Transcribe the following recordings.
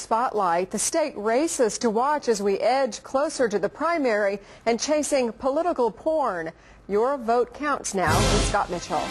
spotlight, the state races to watch as we edge closer to the primary and chasing political porn. Your vote counts now with Scott Mitchell.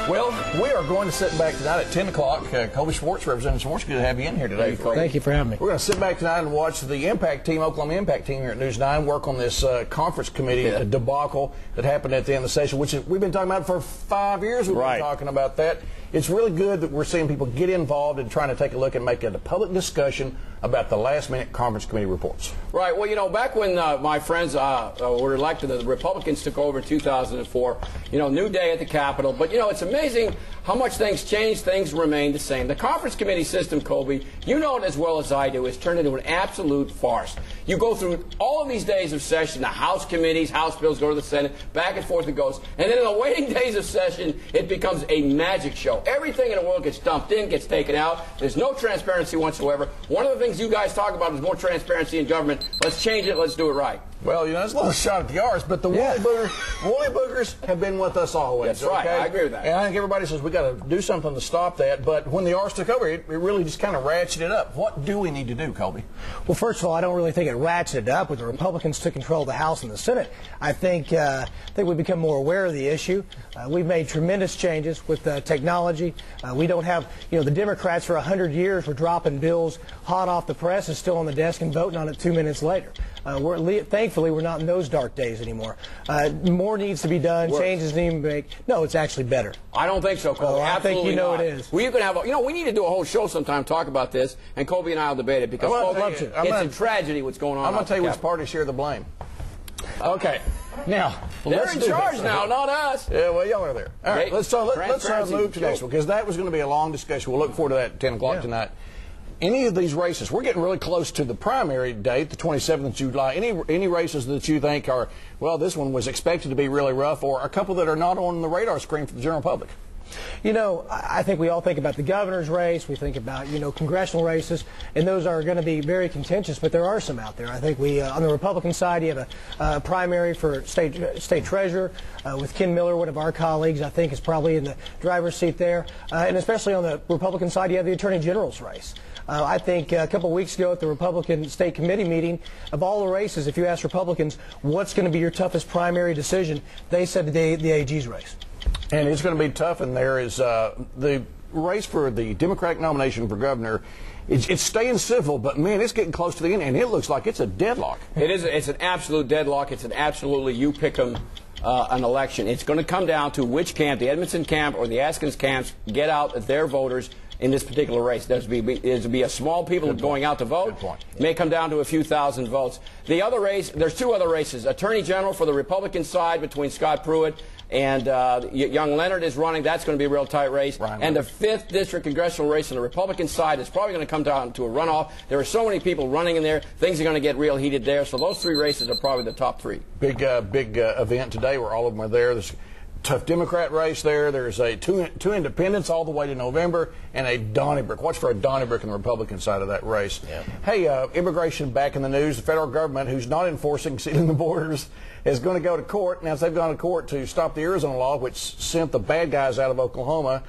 Well, we are going to sit back tonight at 10 o'clock. Colby Schwartz, Representative Schwartz, good to have you in here today. Thank you for having me. We're going to sit back tonight and watch the Impact team, Oklahoma Impact team here at News 9, work on this conference committee debacle that happened at the end of the session, which we've been talking about for 5 years. We've been talking about that. It's really good that we're seeing people get involved and trying to take a look and make it a public discussion about the last-minute conference committee reports. Right. Well, you know, back when my friends were elected, the Republicans took over in 2004, you know, new day at the Capitol. But, you know, it's amazing how much things change, things remain the same. The conference committee system, Colby, you know it as well as I do, is turned into an absolute farce. You go through all of these days of session, the House committees, House bills go to the Senate, back and forth it goes. And then in the waiting days of session, it becomes a magic show. Everything in the world gets dumped in, gets taken out. There's no transparency whatsoever. One of the things you guys talk about is more transparency in government. Let's change it. Let's do it right. Well, you know, it's a little shot at the arse, but the woolly boogers have been with us always. That's right. I agree with that. And I think everybody says we got to do something to stop that. But when the arse took over, it really just kind of ratcheted up. What do we need to do, Colby? Well, first of all, I don't really think it ratcheted up when the Republicans took control of the House and the Senate. I think we've become more aware of the issue. We've made tremendous changes with technology. We don't have, you know, the Democrats for 100 years were dropping bills hot off the press and still on the desk and voting on it 2 minutes later. Thankfully, we're not in those dark days anymore. More needs to be done. Changes need to be made. No, it's actually better. I don't think so, Colby. I think you know it is. Well, you can have, you know, we need to do a whole show sometime talk about this, and Colby and I will debate it because Colby, it's a tragedy what's going on. I'm going to tell you which parties share the blame. Okay. Now, they're in charge now, not us. Yeah, well, y'all are there. All right, let's move to next one, because that was going to be a long discussion. We'll look forward to that at 10 o'clock tonight. Any of these races, we're getting really close to the primary date, the 27th of July. Any races that you think are, well, this one was expected to be really rough, or a couple that are not on the radar screen for the general public? You know, I think we all think about the governor's race. We think about, you know, congressional races, and those are going to be very contentious, but there are some out there. I think on the Republican side, you have a primary for state treasurer with Ken Miller, one of our colleagues, I think is probably in the driver's seat there. And especially on the Republican side, you have the Attorney General's race. I think a couple of weeks ago at the Republican State Committee meeting, of all the races, if you ask Republicans what's going to be your toughest primary decision, they said the AG's race. And it's going to be tough, and there is the race for the Democratic nomination for governor. It's staying civil, but, man, it's getting close to the end, and it looks like it's a deadlock. It is. It's an absolute deadlock. It's an absolutely you-pick-em an election. It's going to come down to which camp, the Edmondson camp or the Askins camps, get out their voters in this particular race. There's to be a small people going out to vote. It may come down to a few thousand votes. The other race, there's two other races. Attorney General for the Republican side between Scott Pruitt and young Leonard is running. That's going to be a real tight race. And the 5th District congressional race on the Republican side is probably going to come down to a runoff. There are so many people running in there. Things are going to get real heated there. So those three races are probably the top three. Big event today where all of them are there. There's tough Democrat race there. There's two independents all the way to November, and a Donnybrook. Watch for a Donnybrook on the Republican side of that race. Hey, immigration back in the news. The federal government, who's not enforcing sealing the borders, is going to go to court. Now, they've gone to court to stop the Arizona law, which sent the bad guys out of Oklahoma.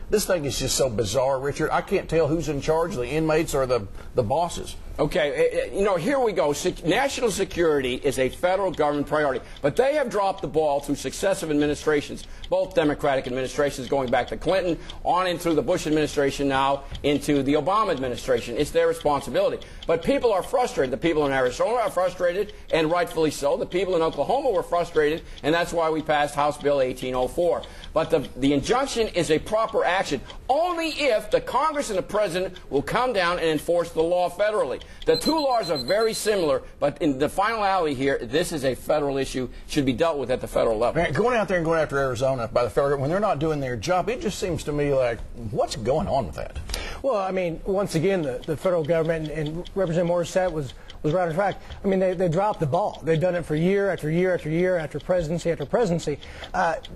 This thing is just so bizarre, Richard. I can't tell who's in charge, the inmates or the bosses. Okay, you know, here we go. National security is a federal government priority, but they have dropped the ball through successive administrations, both Democratic administrations going back to Clinton, on in through the Bush administration now into the Obama administration. It's their responsibility. But people are frustrated. The people in Arizona are frustrated, and rightfully so. The people in Oklahoma were frustrated, and that's why we passed House Bill 1804. But the injunction is a proper action only if the Congress and the President will come down and enforce the law federally. The two laws are very similar, but in the finality here, this is a federal issue, should be dealt with at the federal level. Man, going out there and going after Arizona by the federal government, when they're not doing their job, it just seems to me like, what's going on with that? Well, I mean, once again, the federal government and Representative Morissette was right on track. I mean, they dropped the ball. They've done it for year after year after year, after presidency after presidency.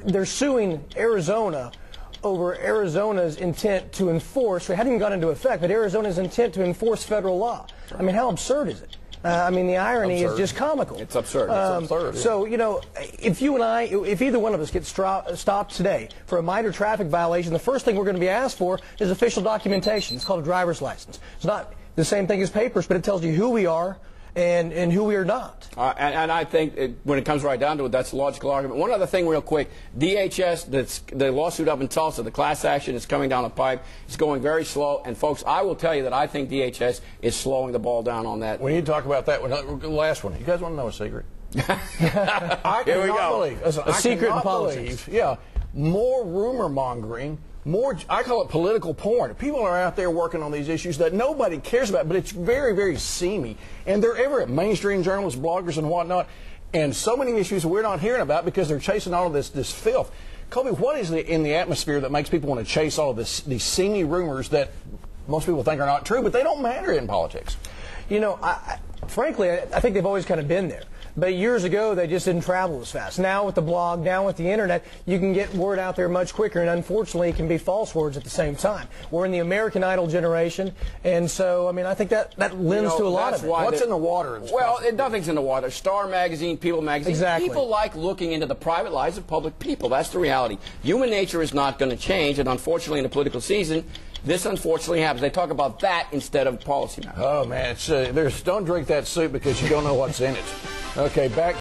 They're suing Arizona over Arizona's intent to enforce, it hadn't even gone into effect, but Arizona's intent to enforce federal law. I mean, how absurd is it? I mean, the irony is just comical. It's absurd. It's absurd. So, you know, if you and I, if either one of us gets stopped today for a minor traffic violation, the first thing we're going to be asked for is official documentation. It's called a driver's license. It's not the same thing as papers, but it tells you who we are and who we are not. And I think when it comes right down to it, that's a logical argument. One other thing real quick. DHS, the lawsuit up in Tulsa, the class action is coming down the pipe. It's going very slow. And, folks, I will tell you that I think DHS is slowing the ball down on that. We need to talk about that one. The last one. You guys want to know a secret? I Here we cannot go. believe. Listen, A secret in politics. Yeah. More rumor mongering. More, I call it political porn. People are out there working on these issues that nobody cares about, but it's very, very seamy. And they're ever at mainstream journalists, bloggers, and whatnot. And so many issues we're not hearing about because they're chasing all of this filth. Colby, what is in the atmosphere that makes people want to chase all of these seamy rumors that most people think are not true, but they don't matter in politics? You know, frankly, I think they've always kind of been there. But years ago, they just didn't travel as fast. Now with the blog, now with the internet, you can get word out there much quicker, and unfortunately, it can be false words at the same time. We're in the American Idol generation, and so, I mean, I think that lends to a lot of it. What's in the water? Well, nothing's in the water. Star Magazine, People Magazine. Exactly. People like looking into the private lives of public people. That's the reality. Human nature is not going to change, and unfortunately, in the political season, this unfortunately happens. They talk about that instead of policy matters. Oh, man. Don't drink that soup because you don't know what's in it. Okay, back.